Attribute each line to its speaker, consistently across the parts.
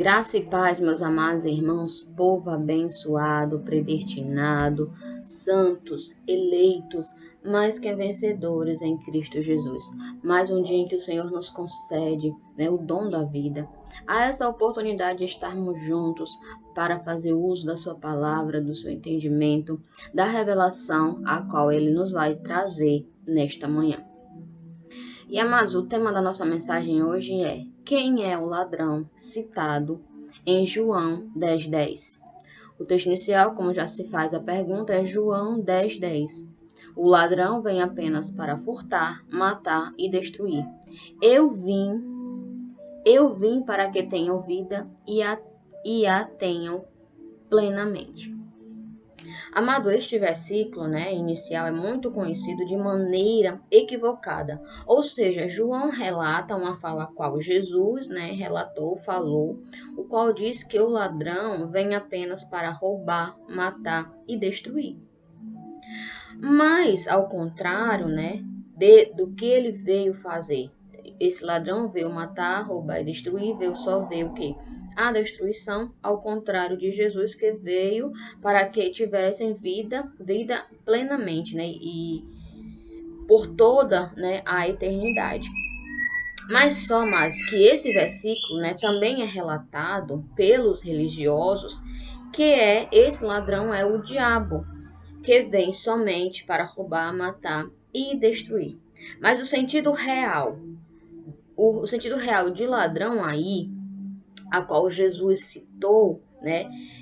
Speaker 1: Graça e paz, meus amados irmãos, povo abençoado, predestinado, santos, eleitos, mais que vencedores em Cristo Jesus. Mais um dia em que o Senhor nos concede, o dom da vida. Há essa oportunidade de estarmos juntos para fazer uso da sua palavra, do seu entendimento, da revelação a qual Ele nos vai trazer nesta manhã. E amados, o tema da nossa mensagem hoje é: quem é o ladrão citado em João 10:10? O texto inicial, como já se faz a pergunta, é João 10:10. O ladrão vem apenas para furtar, matar e destruir. Eu vim para que tenham vida e a tenham plenamente. Amado, este versículo, inicial é muito conhecido de maneira equivocada. Ou seja, João relata uma fala a qual Jesus, falou, o qual diz que o ladrão vem apenas para roubar, matar e destruir. Mas, ao contrário, do que ele veio fazer. Esse ladrão veio matar, roubar e destruir, veio o quê? A destruição, ao contrário de Jesus, que veio para que tivessem vida plenamente, e por toda, a eternidade. Mas só mais que esse versículo, também é relatado pelos religiosos que esse ladrão é o diabo, que vem somente para roubar, matar e destruir. Mas o sentido real de ladrão aí, a qual Jesus citou,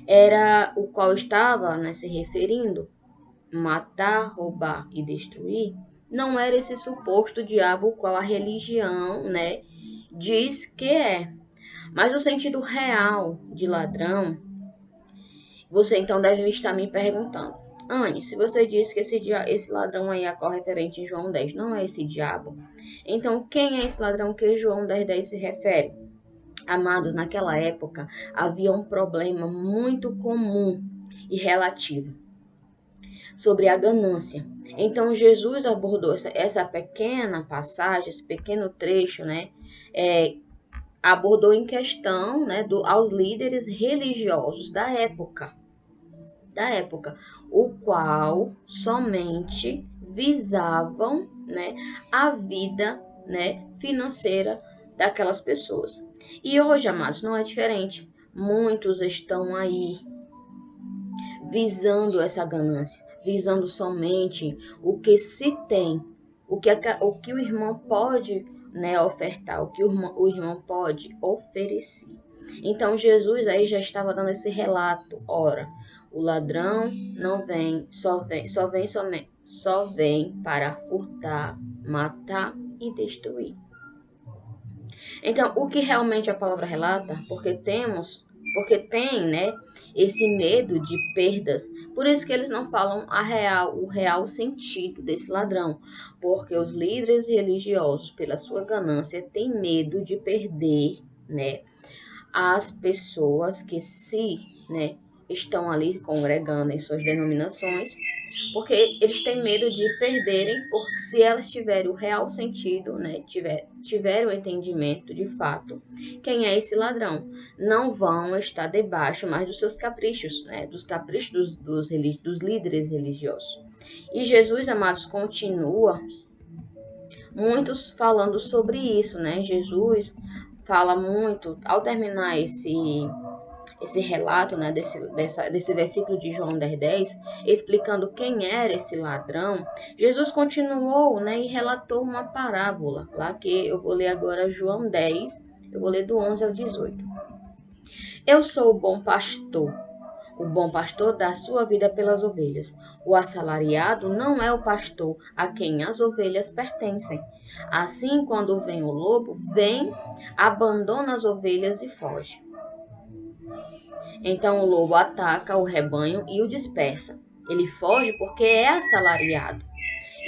Speaker 1: era o qual estava, se referindo, matar, roubar e destruir, não era esse suposto diabo qual a religião, diz que é. Mas o sentido real de ladrão, você então deve estar me perguntando: Anne, se você disse que esse ladrão aí é referente em João 10, não é esse diabo? Então, quem é esse ladrão que João 10:10 se refere? Amados, naquela época havia um problema muito comum e relativo sobre a ganância. Então, Jesus abordou essa pequena passagem, esse pequeno trecho, abordou em questão, aos líderes religiosos da época, o qual somente visavam, a vida, financeira daquelas pessoas. E hoje, amados, não é diferente. Muitos estão aí visando essa ganância, visando somente o que se tem, o que o irmão pode, ofertar, o que o irmão pode oferecer. Então Jesus aí já estava dando esse relato. Ora, o ladrão só vem para furtar, matar e destruir. Então, o que realmente a palavra relata, porque tem, esse medo de perdas. Por isso que eles não falam o real sentido desse ladrão, porque os líderes religiosos, pela sua ganância, têm medo de perder, as pessoas que estão ali congregando em suas denominações, porque eles têm medo de perderem, porque se elas tiverem o real sentido, tiverem o entendimento de fato, quem é esse ladrão, não vão estar debaixo mais dos seus caprichos, dos caprichos dos líderes religiosos. E Jesus, amados, continua muitos falando sobre isso, Jesus fala muito, ao terminar esse relato, desse versículo de João 10:10, explicando quem era esse ladrão, Jesus continuou, e relatou uma parábola, lá que eu vou ler agora João 10, eu vou ler do 11 ao 18. Eu sou o bom pastor. O bom pastor dá sua vida pelas ovelhas. O assalariado não é o pastor a quem as ovelhas pertencem. Assim, quando vem o lobo, abandona as ovelhas e foge. Então o lobo ataca o rebanho e o dispersa. Ele foge porque é assalariado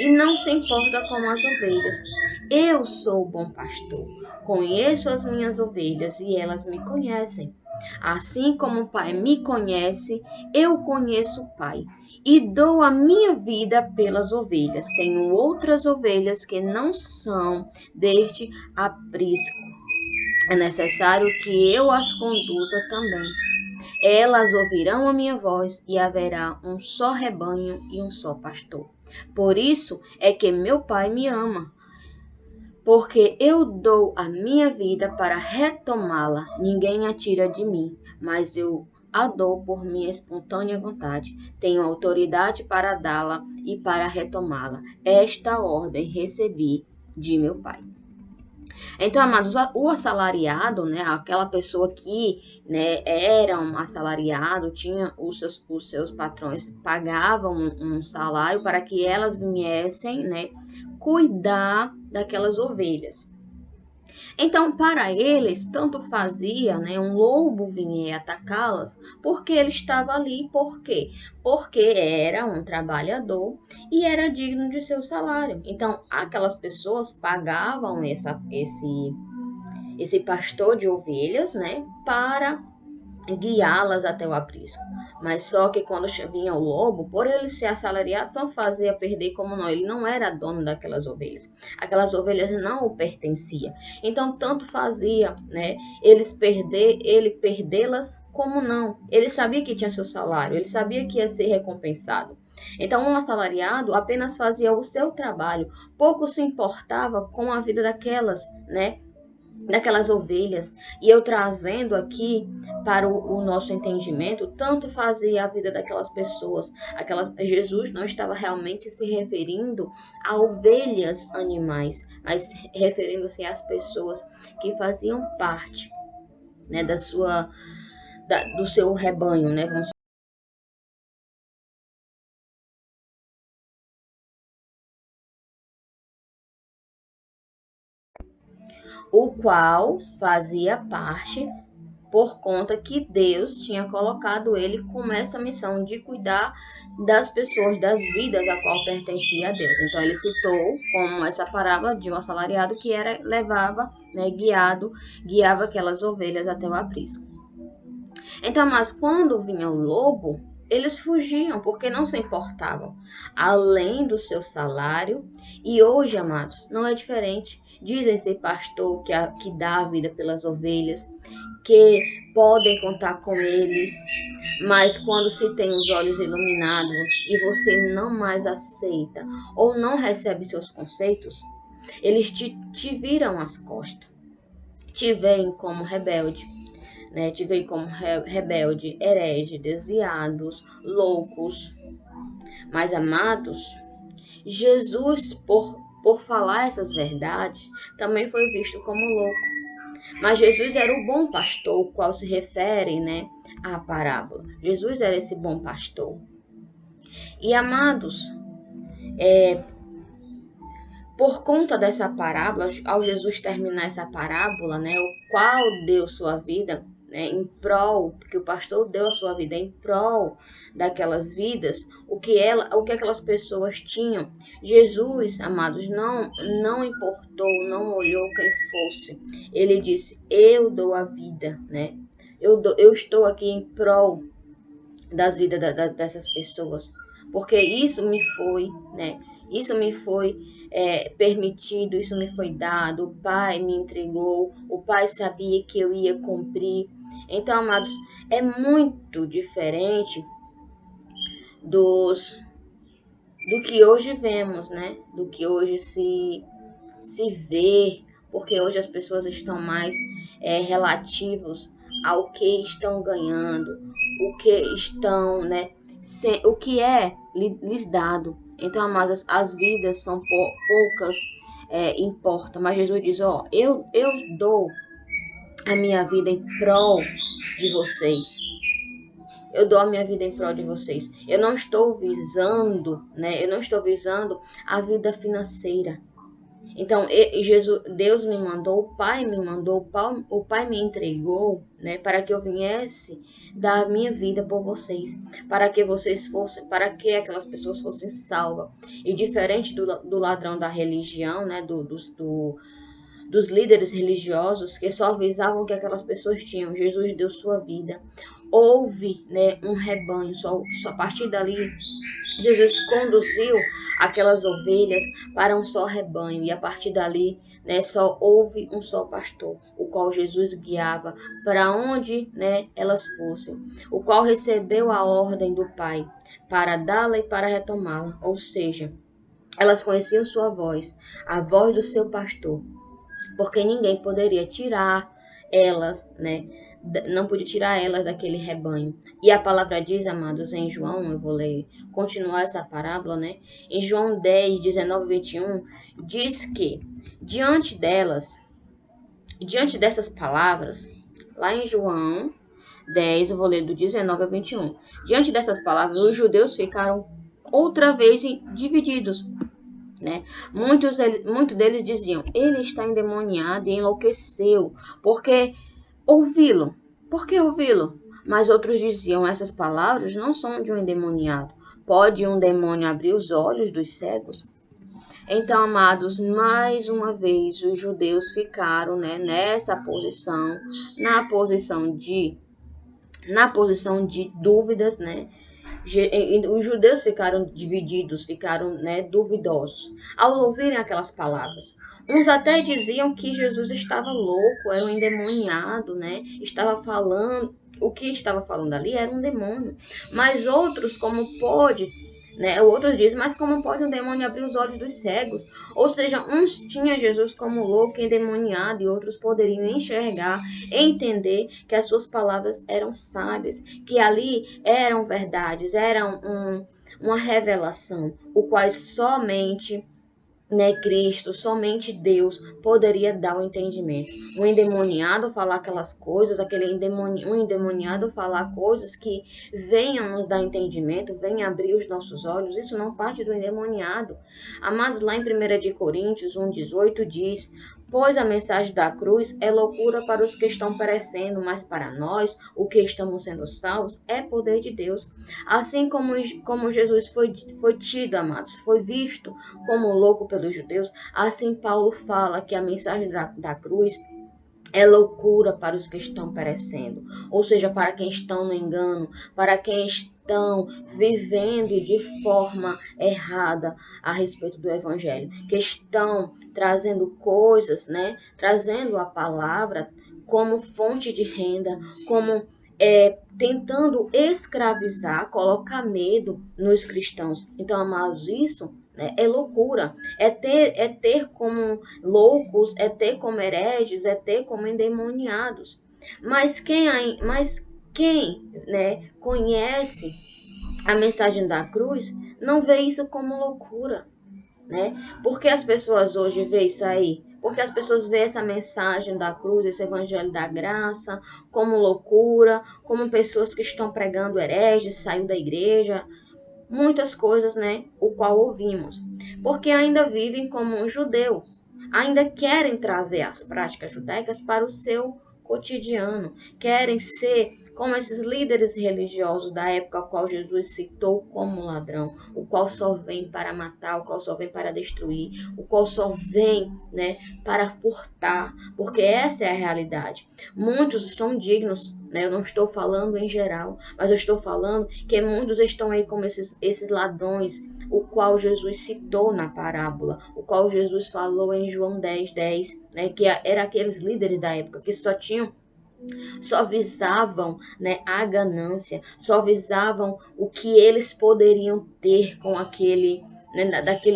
Speaker 1: e não se importa com as ovelhas. Eu sou o bom pastor. Conheço as minhas ovelhas e elas me conhecem. Assim como o Pai me conhece, eu conheço o Pai e dou a minha vida pelas ovelhas. Tenho outras ovelhas que não são deste aprisco. é necessário que eu as conduza também. Elas ouvirão a minha voz e haverá um só rebanho e um só pastor. Por isso é que meu Pai me ama, porque eu dou a minha vida para retomá-la. Ninguém a tira de mim, mas eu a dou por minha espontânea vontade. Tenho autoridade para dá-la e para retomá-la. Esta ordem recebi de meu Pai. Então, amados, o assalariado, né, aquela pessoa que, né, era um assalariado, tinha os seus patrões pagavam um salário para que elas viessem, né, cuidar daquelas ovelhas. Então, para eles, tanto fazia, né, um lobo vinha atacá-las, porque ele estava ali. Por quê? Porque era um trabalhador e era digno de seu salário. Então, aquelas pessoas pagavam esse pastor de ovelhas, né, para guiá-las até o aprisco. Mas só que quando vinha o lobo, por ele ser assalariado, tanto fazia perder como não. Ele não era dono daquelas ovelhas. Aquelas ovelhas não o pertenciam. Então, tanto fazia, né, ele perdê-las como não. Ele sabia que tinha seu salário, ele sabia que ia ser recompensado. Então, um assalariado apenas fazia o seu trabalho, pouco se importava com a vida daquelas ovelhas. E eu trazendo aqui para o nosso entendimento, tanto fazia a vida daquelas pessoas. Jesus não estava realmente se referindo a ovelhas animais, mas referindo-se às pessoas que faziam parte, né, do seu rebanho, né? O qual fazia parte por conta que Deus tinha colocado ele com essa missão de cuidar das pessoas, das vidas a qual pertencia a Deus. Então ele citou como essa parábola de um assalariado que levava, né, guiava aquelas ovelhas até o aprisco. Então, mas quando vinha o lobo, eles fugiam porque não se importavam, além do seu salário. E hoje, amados, não é diferente. Dizem ser pastor que dá a vida pelas ovelhas, que podem contar com eles, mas quando se tem os olhos iluminados e você não mais aceita ou não recebe seus conceitos, eles te viram as costas, te veem como rebelde, né? Te veem como rebelde, herege, desviados, loucos. Mas, amados, Jesus, por falar essas verdades, também foi visto como louco. Mas Jesus era o bom pastor, o qual se refere, né, à parábola. Jesus era esse bom pastor. E, amados, por conta dessa parábola, ao Jesus terminar essa parábola, né, o qual deu sua vida, né, em prol, porque o pastor deu a sua vida em prol daquelas vidas, o que aquelas pessoas tinham. Jesus, amados, não importou, não olhou quem fosse. Ele disse: "Eu dou a vida", né? Eu estou aqui em prol das vidas dessas pessoas, porque isso me foi, né? Isso me foi permitido, isso me foi dado. O Pai me entregou, o Pai sabia que eu ia cumprir. Então, amados, é muito diferente dos do que hoje vemos, né? Do que hoje se vê, porque hoje as pessoas estão mais relativos ao que estão ganhando, o que estão, né, o que lhes dado. Então, amadas, as vidas são poucas, importam, mas Jesus diz: ó, eu dou a minha vida em prol de vocês. Eu dou a minha vida em prol de vocês. Eu não estou visando, né? Eu não estou visando a vida financeira. Então, Jesus, Deus me mandou, o Pai me mandou, o Pai me entregou, né, para que eu viesse dar a minha vida por vocês, para que vocês fossem, para que aquelas pessoas fossem salvas. E diferente do ladrão da religião, né, dos líderes religiosos que só visavam o que aquelas pessoas tinham. Jesus deu sua vida. Houve, né, um rebanho, só a partir dali Jesus conduziu aquelas ovelhas para um só rebanho e a partir dali, né, só houve um só pastor, o qual Jesus guiava para onde, né, elas fossem, o qual recebeu a ordem do Pai para dá-la e para retomá-la, ou seja, elas conheciam sua voz, a voz do seu pastor, porque ninguém poderia tirar elas, né? Não podia tirar elas daquele rebanho. E a palavra diz, amados, em João, eu vou ler, continuar essa parábola, né? Em João 10, 19 e 21, diz que diante dessas palavras, lá em João 10, eu vou ler do 19 ao 21. Diante dessas palavras, os judeus ficaram outra vez divididos, né? Muitos deles diziam, ele está endemoniado e enlouqueceu, porque ouvi-lo. Por que ouvi-lo? Mas outros diziam, essas palavras não são de um endemoniado. Pode um demônio abrir os olhos dos cegos? Então, amados, mais uma vez os judeus ficaram, né, nessa posição, na posição de dúvidas, né? Os judeus ficaram divididos, ficaram, né, duvidosos ao ouvirem aquelas palavras. Uns até diziam que Jesus estava louco, era um endemoniado, né? Estava falando, o que estava falando ali era um demônio. Mas outros, como pode, né? Outros dizem, mas como pode um demônio abrir os olhos dos cegos? Ou seja, uns tinham Jesus como louco, endemoniado, e outros poderiam enxergar, entender que as suas palavras eram sábias, que ali eram verdades, eram uma revelação, o qual somente, né, Cristo, somente Deus poderia dar o entendimento. Um endemoniado falar aquelas coisas, um endemoniado falar coisas que venham nos dar entendimento, venham abrir os nossos olhos, isso não parte do endemoniado. Amados, lá em 1 de Coríntios 1,18 diz, pois a mensagem da cruz é loucura para os que estão perecendo, mas para nós, o que estamos sendo salvos, é poder de Deus. Assim como Jesus foi tido, amados, foi visto como louco pelos judeus, assim Paulo fala que a mensagem da cruz é loucura para os que estão perecendo, ou seja, para quem estão no engano, para quem estão vivendo de forma errada a respeito do evangelho, que estão trazendo coisas, né, trazendo a palavra como fonte de renda, como tentando escravizar, colocar medo nos cristãos. Então, amados, isso, né, é loucura, é ter como loucos, é ter como hereges, é ter como endemoniados. Mas quem, né, conhece a mensagem da cruz não vê isso como loucura, né? Porque as pessoas hoje veem isso aí? Porque as pessoas veem essa mensagem da cruz, esse evangelho da graça, como loucura, como pessoas que estão pregando hereges, saiu da igreja, muitas coisas, né, o qual ouvimos, porque ainda vivem como um judeu, ainda querem trazer as práticas judaicas para o seu cotidiano, querem ser como esses líderes religiosos da época a qual Jesus citou como ladrão, o qual só vem para matar, o qual só vem para destruir, o qual só vem, né, para furtar, porque essa é a realidade. Muitos são dignos, né? Eu não estou falando em geral, mas eu estou falando que muitos estão aí como esses ladrões, o qual Jesus citou na parábola, o qual Jesus falou em João 10:10, né? Que era aqueles líderes da época que só visavam, né, a ganância, só visavam o que eles poderiam ter com aquele, né,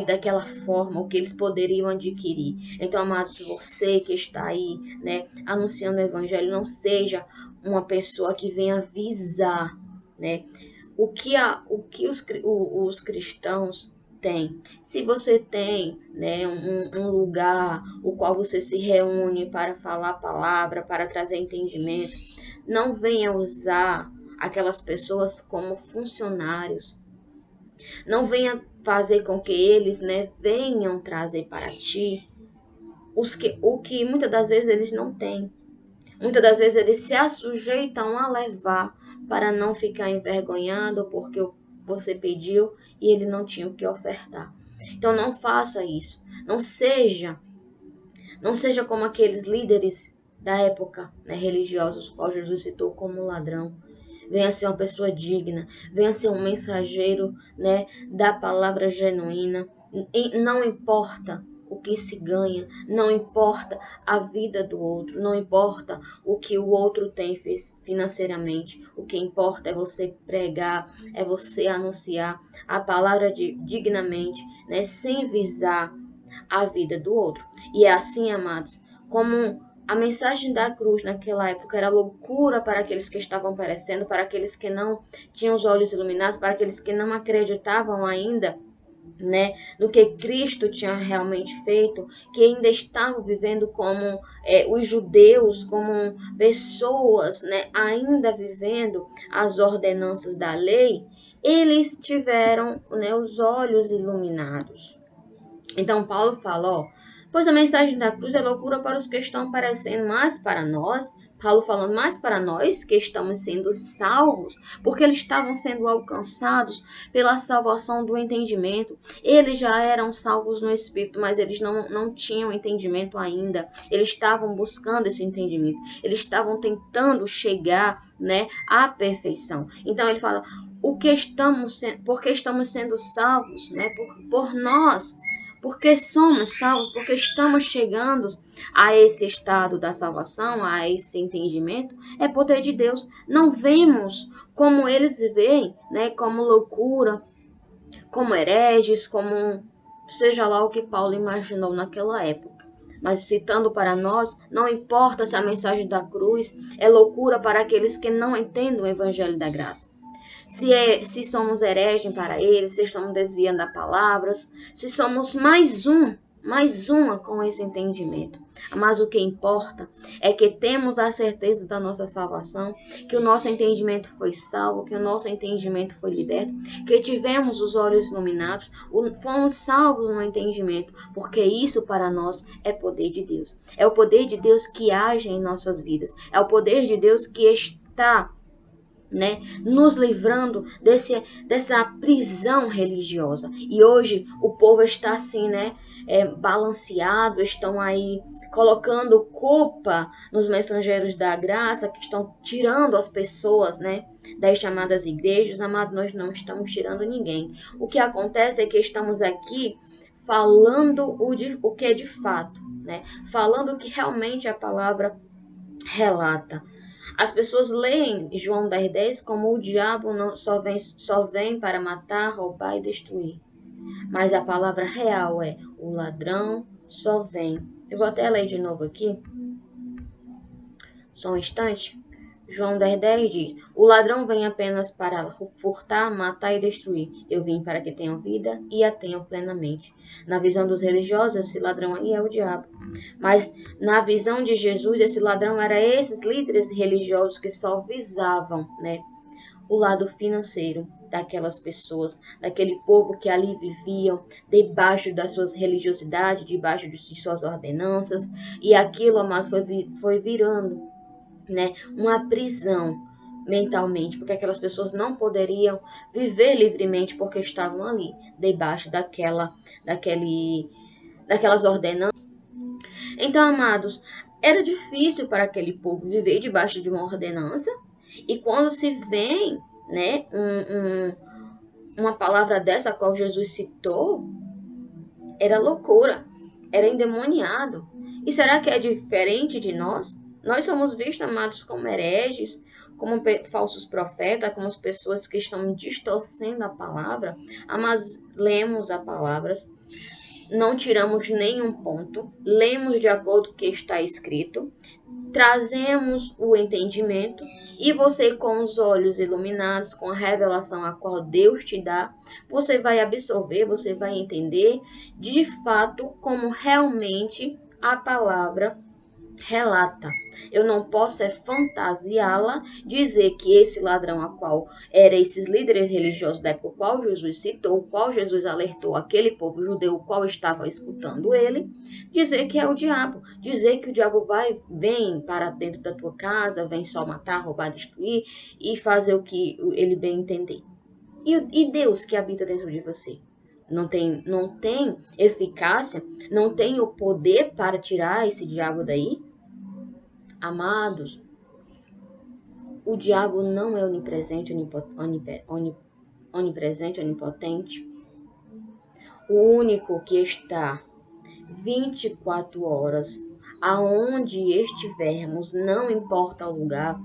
Speaker 1: daquela forma, o que eles poderiam adquirir. Então, amados, você que está aí, né, anunciando o evangelho, não seja uma pessoa que venha visar, né, o que os cristãos têm. Se você tem, né, um lugar o qual você se reúne para falar a palavra, para trazer entendimento, não venha usar aquelas pessoas como funcionários. Não venha fazer com que eles, né, venham trazer para ti o que muitas das vezes eles não têm. Muitas das vezes eles se assujeitam a levar para não ficar envergonhado porque você pediu e ele não tinha o que ofertar. Então não faça isso. Não seja Não seja como aqueles líderes da época, né, religiosos, qual Jesus citou como ladrão. Venha ser uma pessoa digna, venha ser um mensageiro, né, da palavra genuína. E não importa o que se ganha, não importa a vida do outro, não importa o que o outro tem financeiramente. O que importa é você pregar, é você anunciar a palavra dignamente, né, sem visar a vida do outro. E é assim, amados, como a mensagem da cruz naquela época era loucura para aqueles que estavam perecendo, para aqueles que não tinham os olhos iluminados, para aqueles que não acreditavam ainda, né, no que Cristo tinha realmente feito, que ainda estavam vivendo como os judeus, como pessoas, né, ainda vivendo as ordenanças da lei. Eles tiveram, né, os olhos iluminados. Então, Paulo fala, ó, pois a mensagem da cruz é loucura para os que estão parecendo, mas para nós, Paulo falando, mais para nós que estamos sendo salvos, porque eles estavam sendo alcançados pela salvação do entendimento. Eles já eram salvos no Espírito, mas eles não tinham entendimento ainda. Eles estavam buscando esse entendimento. Eles estavam tentando chegar, né, à perfeição. Então, ele fala, porque estamos sendo salvos, né, por nós, porque somos salvos, porque estamos chegando a esse estado da salvação, a esse entendimento, é poder de Deus. Não vemos como eles veem, né, como loucura, como hereges, como seja lá o que Paulo imaginou naquela época. Mas citando para nós, não importa se a mensagem da cruz é loucura para aqueles que não entendem o evangelho da graça. Se somos hereges para eles, se estamos desviando da palavra, se somos mais uma com esse entendimento. Mas o que importa é que temos a certeza da nossa salvação, que o nosso entendimento foi salvo, que o nosso entendimento foi liberto, que tivemos os olhos iluminados, fomos salvos no entendimento, porque isso para nós é poder de Deus. É o poder de Deus que age em nossas vidas. É o poder de Deus que está, né, nos livrando dessa prisão religiosa. E hoje o povo está assim, né, balanceado, estão aí colocando culpa nos mensageiros da graça, que estão tirando as pessoas, né, das chamadas igrejas. Amado, nós não estamos tirando ninguém. O que acontece é que estamos aqui falando o que é de fato, né, falando o que realmente a palavra relata. As pessoas leem João 10,10 como o diabo só vem para matar, roubar e destruir. Mas a palavra real é o ladrão só vem. Eu vou até ler de novo aqui. Só um instante. João 10,10 diz: o ladrão vem apenas para furtar, matar e destruir. Eu vim para que tenham vida e a tenham plenamente. Na visão dos religiosos, esse ladrão aí é o diabo. Mas na visão de Jesus, esse ladrão era esses líderes religiosos que só visavam, né, o lado financeiro daquelas pessoas, daquele povo que ali viviam, debaixo das suas religiosidades, debaixo de suas ordenanças. E aquilo, amados, foi virando, né, uma prisão mentalmente, porque aquelas pessoas não poderiam viver livremente porque estavam ali, debaixo daquelas ordenanças. Então, amados, era difícil para aquele povo viver debaixo de uma ordenança, e quando se vem, né, uma palavra dessa a qual Jesus citou, era loucura, era endemoniado. E será que é diferente de nós? Nós somos vistos, amados, como hereges, como falsos profetas, como as pessoas que estão distorcendo a palavra. Mas lemos a palavra, não tiramos nenhum ponto, lemos de acordo com o que está escrito, trazemos o entendimento, e você, com os olhos iluminados, com a revelação a qual Deus te dá, você vai absorver, você vai entender de fato como realmente a palavra relata. Eu não posso fantasiá-la, dizer que esse ladrão a qual era esses líderes religiosos da época, o qual Jesus citou, o qual Jesus alertou aquele povo judeu, o qual estava escutando ele, dizer que é o diabo, dizer que o diabo vem para dentro da tua casa, vem só matar, roubar, destruir e fazer o que ele bem entender. E Deus que habita dentro de você? não tem eficácia, não tem o poder para tirar esse diabo daí? Amados, o diabo não é onipresente, onipotente. O único que está 24 horas aonde estivermos, não importa o lugar,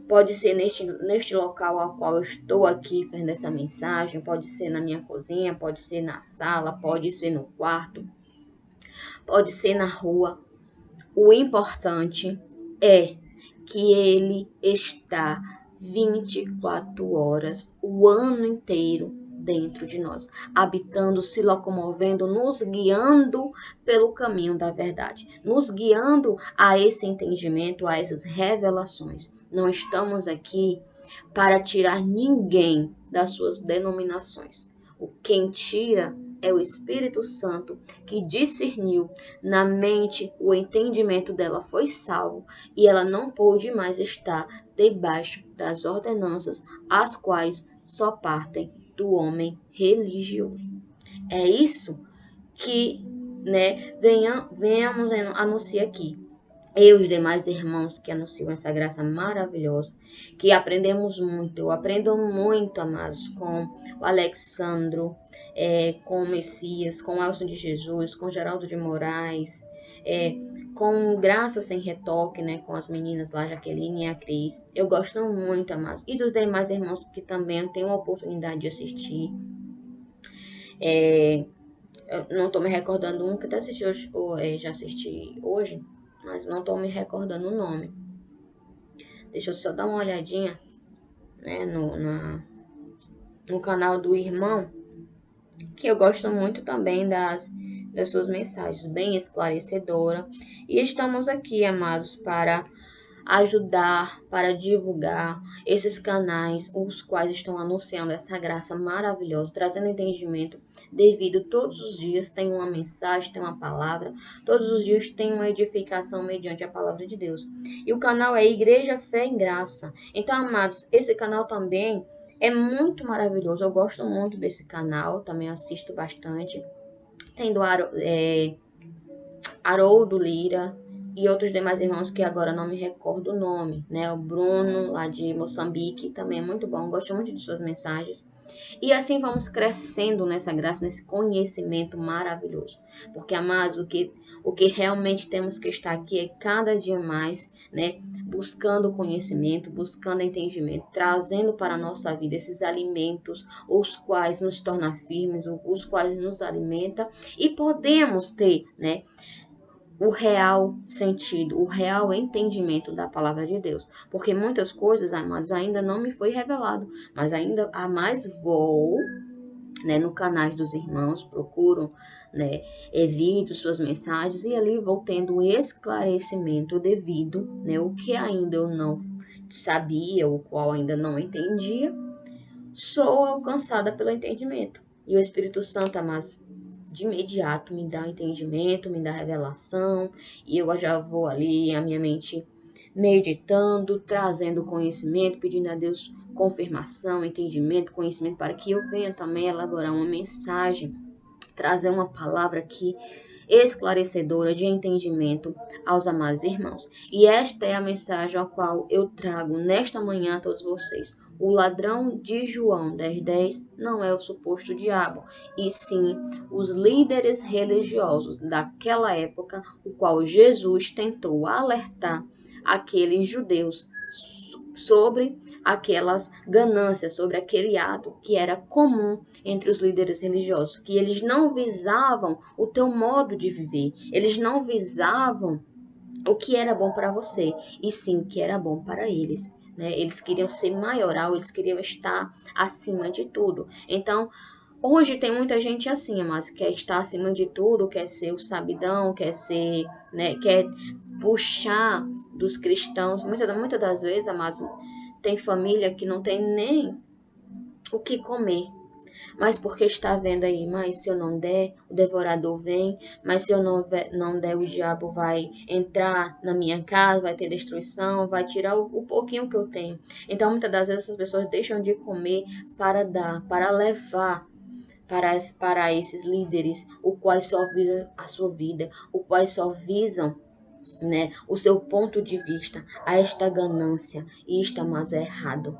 Speaker 1: pode ser neste local ao qual eu estou aqui fazendo essa mensagem, pode ser na minha cozinha, pode ser na sala, pode ser no quarto, pode ser na rua. O importante é que ele está 24 horas, o ano inteiro, dentro de nós, habitando, se locomovendo, nos guiando pelo caminho da verdade, nos guiando a esse entendimento, a essas revelações. Não estamos aqui para tirar ninguém das suas denominações. Quem tira é o Espírito Santo, que discerniu na mente, o entendimento dela foi salvo e ela não pôde mais estar debaixo das ordenanças, as quais só partem do homem religioso. É isso que, venhamos anunciar aqui. Eu e os demais irmãos que anunciam essa graça maravilhosa, que aprendemos muito. Eu aprendo muito, amados, com o Alexandro, com o Messias, com o Elson de Jesus, com o Geraldo de Moraes, com Graça Sem Retoque, né, com as meninas lá, Jaqueline e a Cris. Eu gosto muito, amados. E dos demais irmãos que também eu tenho a oportunidade de assistir. Eu não estou me recordando um que até assisti hoje, já assisti hoje, mas não estou me recordando o nome. Deixa eu só dar uma olhadinha, né, no canal do irmão, que eu gosto muito também das suas mensagens, bem esclarecedora. E estamos aqui, amados, para ajudar, para divulgar esses canais, os quais estão anunciando essa graça maravilhosa, trazendo entendimento devido. Todos os dias tem uma mensagem, tem uma palavra, todos os dias tem uma edificação mediante a palavra de Deus. E o canal é Igreja Fé em Graça. Então, amados, esse canal também é muito maravilhoso. Eu gosto muito desse canal, também assisto bastante. Tem do Haroldo Lira e outros demais irmãos que agora não me recordo o nome, né? O Bruno, lá de Moçambique, também é muito bom, gosto muito de suas mensagens. E assim vamos crescendo nessa graça, nesse conhecimento maravilhoso. Porque, amados, o que realmente temos que estar aqui é cada dia mais, né? Buscando conhecimento, buscando entendimento, trazendo para a nossa vida esses alimentos, os quais nos tornam firmes, os quais nos alimentam e podemos ter, né, o real sentido, o real entendimento da palavra de Deus. Porque muitas coisas, mas ainda não me foi revelado, mas ainda há mais vou, né, no canal dos irmãos, procuro, né, vídeos, suas mensagens, e ali vou tendo o esclarecimento devido, né, o que ainda eu não sabia, o qual ainda não entendia, sou alcançada pelo entendimento. E o Espírito Santo, amados, de imediato me dá o entendimento, me dá a revelação, e eu já vou ali, a minha mente meditando, trazendo conhecimento, pedindo a Deus confirmação, entendimento, conhecimento, para que eu venha também elaborar uma mensagem, trazer uma palavra aqui esclarecedora de entendimento aos amados irmãos. E esta é a mensagem a qual eu trago nesta manhã a todos vocês. O ladrão de João 10:10 não é o suposto diabo, e sim os líderes religiosos daquela época, o qual Jesus tentou alertar aqueles judeus sobre aquelas ganâncias, sobre aquele ato que era comum entre os líderes religiosos, que eles não visavam o teu modo de viver, eles não visavam o que era bom para você, e sim o que era bom para eles. Né? Eles queriam ser maioral, eles queriam estar acima de tudo. Então, hoje tem muita gente assim, mas quer estar acima de tudo, quer ser o sabidão, quer ser, né, quer puxar dos cristãos. Muitas das vezes, amados, tem família que não tem nem o que comer. Mas porque está vendo aí, mas se eu não der, o devorador vem, mas se eu não der, o diabo vai entrar na minha casa, vai ter destruição, vai tirar o pouquinho que eu tenho. Então, muitas das vezes, essas pessoas deixam de comer para dar, para levar para esses líderes, o quais só visam a sua vida, o quais só visam, né, o seu ponto de vista, a esta ganância. E isto, amados, é errado.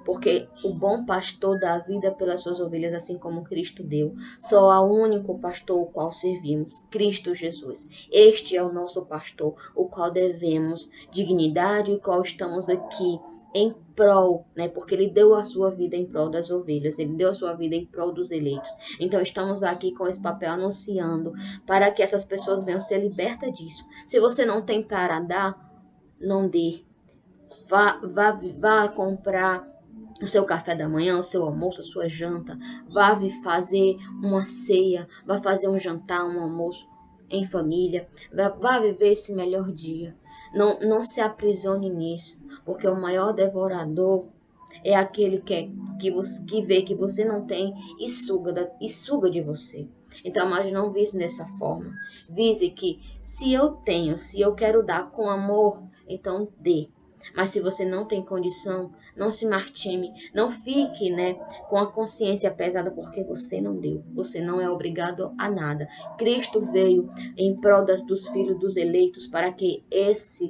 Speaker 1: Porque o bom pastor dá a vida pelas suas ovelhas, assim como Cristo deu. Só há um único pastor o qual servimos, Cristo Jesus. Este é o nosso pastor, o qual devemos dignidade, o qual estamos aqui em prol, né? Porque ele deu a sua vida em prol das ovelhas, ele deu a sua vida em prol dos eleitos. Então estamos aqui com esse papel anunciando para que essas pessoas venham ser libertas disso. Se você não tem para dar, não dê. Vá comprar o seu café da manhã, o seu almoço, a sua janta. Vá fazer uma ceia, vá fazer um jantar, um almoço em família. Vá viver esse melhor dia. Não se aprisione nisso, porque o maior devorador é aquele que vê que você não tem e suga de você. Então, mas não vise dessa forma. Vise que se eu tenho, se eu quero dar com amor, então dê. Mas se você não tem condição, não se martime, não fique, né, com a consciência pesada porque você não deu. Você não é obrigado a nada. Cristo veio em prol dos filhos dos eleitos para que essa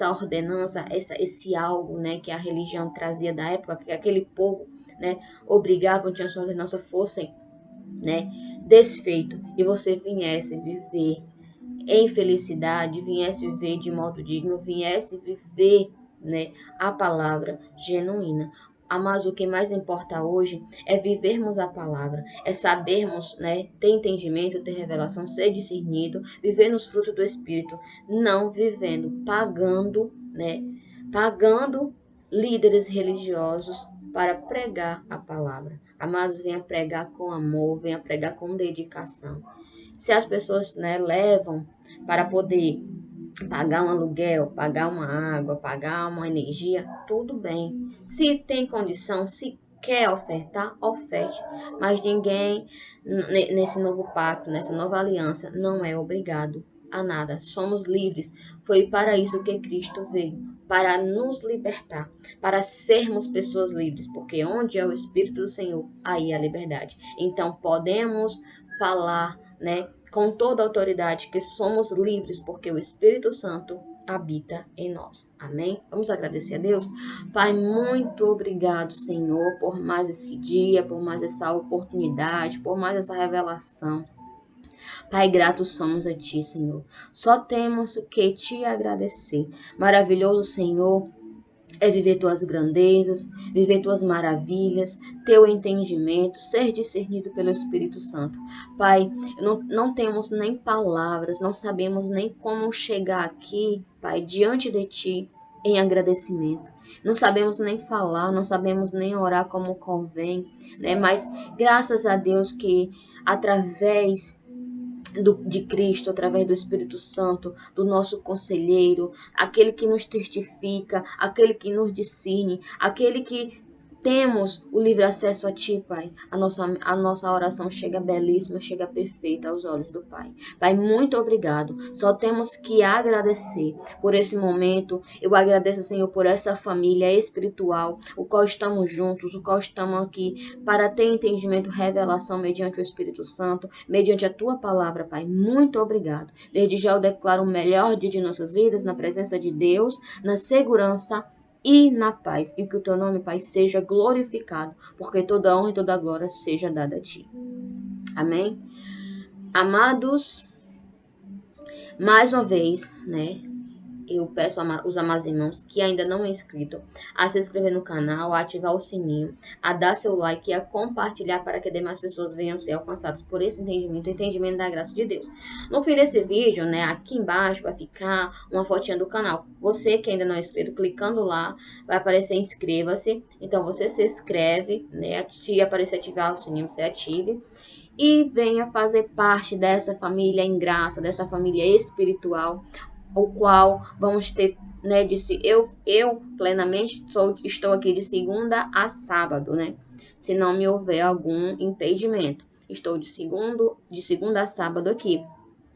Speaker 1: ordenança, esse algo, né, que a religião trazia da época, que aquele povo, né, obrigavam que as suas ordenanças fossem, né, desfeito, e você viesse viver em felicidade, viesse viver de modo digno, viesse viver, né, a palavra genuína. Mas o que mais importa hoje é vivermos a palavra, é sabermos, né, ter entendimento, ter revelação, ser discernido, viver nos frutos do Espírito, não vivendo, pagando líderes religiosos para pregar a palavra. Amados, venha pregar com amor, venha pregar com dedicação. Se as pessoas, né, levam para poder pagar um aluguel, pagar uma água, pagar uma energia, tudo bem. Se tem condição, se quer ofertar, oferte. Mas ninguém nesse novo pacto, nessa nova aliança, não é obrigado a nada. Somos livres. Foi para isso que Cristo veio, para nos libertar, para sermos pessoas livres, porque onde é o Espírito do Senhor, aí é a liberdade. Então podemos falar, né, com toda a autoridade que somos livres porque o Espírito Santo habita em nós. Amém? Vamos agradecer a Deus? Pai, muito obrigado, Senhor, por mais esse dia, por mais essa oportunidade, por mais essa revelação. Pai, gratos somos a Ti, Senhor. Só temos o que Te agradecer. Maravilhoso, Senhor, é viver tuas grandezas, viver tuas maravilhas, teu entendimento, ser discernido pelo Espírito Santo. Pai, não temos nem palavras, não sabemos nem como chegar aqui, Pai, diante de Ti em agradecimento. Não sabemos nem falar, não sabemos nem orar como convém, né? Mas graças a Deus que através de Cristo, através do Espírito Santo, do nosso conselheiro, aquele que nos testifica, aquele que nos discerne, aquele que temos o livre acesso a Ti, Pai. A nossa oração chega belíssima, chega perfeita aos olhos do Pai. Pai, muito obrigado. Só temos que agradecer por esse momento. Eu agradeço, Senhor, por essa família espiritual, o qual estamos juntos, o qual estamos aqui para ter entendimento, revelação mediante o Espírito Santo, mediante a Tua palavra, Pai. Muito obrigado. Desde já eu declaro o melhor dia de nossas vidas, na presença de Deus, na segurança e na paz, e que o teu nome, Pai, seja glorificado, porque toda honra e toda glória seja dada a Ti. Amém? Amados, mais uma vez, né, eu peço os amados irmãos que ainda não é inscrito a se inscrever no canal, a ativar o sininho, a dar seu like e a compartilhar para que demais pessoas venham ser alcançadas por esse entendimento, o entendimento da graça de Deus. No fim desse vídeo, né, aqui embaixo vai ficar uma fotinha do canal. Você que ainda não é inscrito, clicando lá, vai aparecer inscreva-se. Então você se inscreve, né, se aparecer ativar o sininho, você ative. E venha fazer parte dessa família em graça, dessa família espiritual, o qual vamos ter, né, eu plenamente estou aqui de segunda a sábado, né, se não me houver algum impedimento. Estou de segunda a sábado aqui.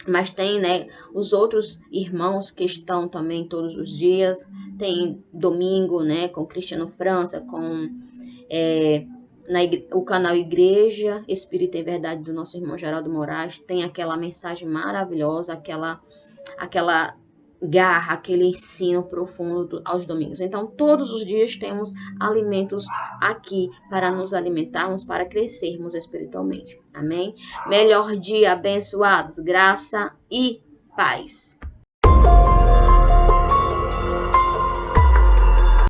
Speaker 1: Mas tem, né, os outros irmãos que estão também todos os dias. Tem domingo, né, com Cristiano França, com O canal Igreja Espírita em Verdade do nosso irmão Geraldo Moraes tem aquela mensagem maravilhosa, aquela garra, aquele ensino profundo aos domingos. Então, todos os dias temos alimentos aqui para nos alimentarmos, para crescermos espiritualmente. Amém? Melhor dia, abençoados, graça e paz.